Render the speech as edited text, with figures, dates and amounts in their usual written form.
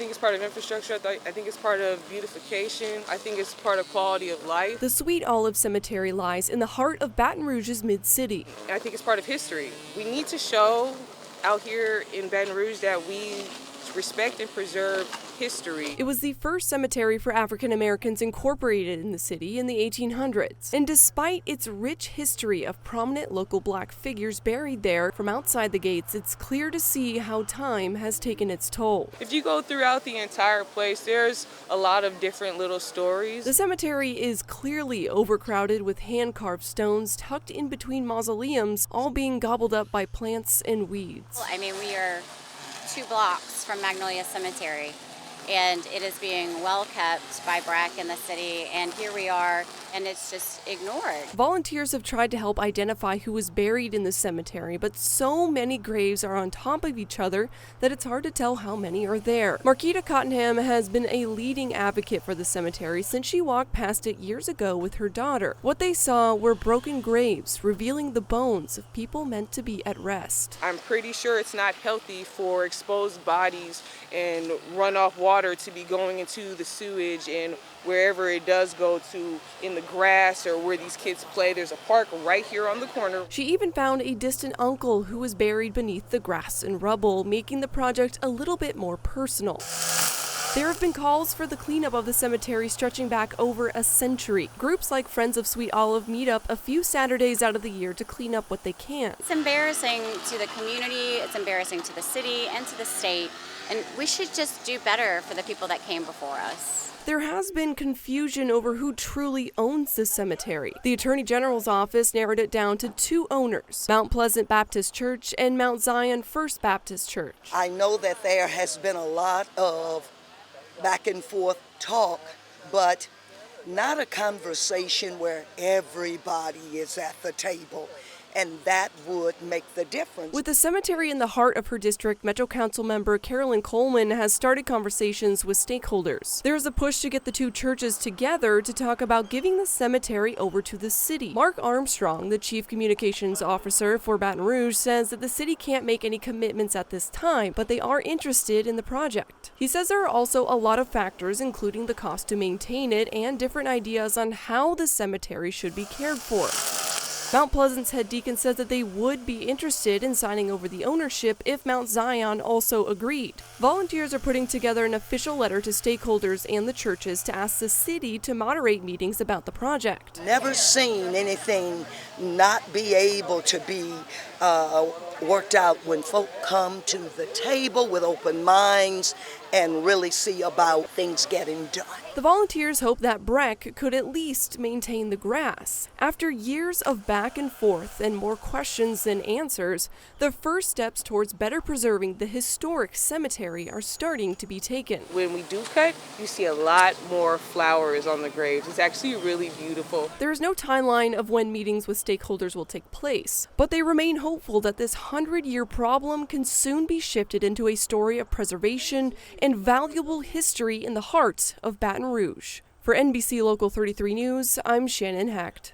think it's part of infrastructure. I think it's part of beautification. I think it's part of quality of life. The Sweet Olive Cemetery lies in the heart of Baton Rouge's mid-city. I think it's part of history. We need to show out here in Baton Rouge that we respect and preserve history. It was the first cemetery for African Americans incorporated in the city in the 1800s. And despite its rich history of prominent local black figures buried there, from outside the gates, it's clear to see how time has taken its toll. If you go throughout the entire place, there's a lot of different little stories. The cemetery is clearly overcrowded with hand-carved stones tucked in between mausoleums, all being gobbled up by plants and weeds. I mean, we are 2 blocks from Magnolia Cemetery, and it is being well kept by BRAC in the city, and here we are, and it's just ignored. Volunteers have tried to help identify who was buried in the cemetery, but so many graves are on top of each other that it's hard to tell how many are there. Marquita Cottenham has been a leading advocate for the cemetery since she walked past it years ago with her daughter. What they saw were broken graves, revealing the bones of people meant to be at rest. I'm pretty sure it's not healthy for exposed bodies and runoff water to be going into the sewage and wherever it does go to, in the grass or where these kids play. There's a park right here on the corner. She even found a distant uncle who was buried beneath the grass and rubble, making the project a little bit more personal. There have been calls for the cleanup of the cemetery stretching back over a century. Groups like Friends of Sweet Olive meet up a few Saturdays out of the year to clean up what they can. It's embarrassing to the community, it's embarrassing to the city and to the state, and we should just do better for the people that came before us. There has been confusion over who truly owns the cemetery. The Attorney General's office narrowed it down to 2 owners, Mount Pleasant Baptist Church and Mount Zion First Baptist Church. I know that there has been a lot of back and forth talk, but not a conversation where everybody is at the table. And that would make the difference. With the cemetery in the heart of her district, Metro Council member Carolyn Coleman has started conversations with stakeholders. There's a push to get the 2 churches together to talk about giving the cemetery over to the city. Mark Armstrong, the chief communications officer for Baton Rouge, says that the city can't make any commitments at this time, but they are interested in the project. He says there are also a lot of factors, including the cost to maintain it and different ideas on how the cemetery should be cared for. Mount Pleasant's head deacon says that they would be interested in signing over the ownership if Mount Zion also agreed. Volunteers are putting together an official letter to stakeholders and the churches to ask the city to moderate meetings about the project. Never seen anything not be able to be worked out when folk come to the table with open minds and really see about things getting done. The volunteers hope that BRAC could at least maintain the grass. After years of back and forth and more questions than answers, the first steps towards better preserving the historic cemetery are starting to be taken. When we do cut, you see a lot more flowers on the graves. It's actually really beautiful. There is no timeline of when meetings with stakeholders will take place, but they remain hopeful that this 100-year problem can soon be shifted into a story of preservation and valuable history in the heart of Baton Rouge. For NBC Local 33 News, I'm Shannon Hecht.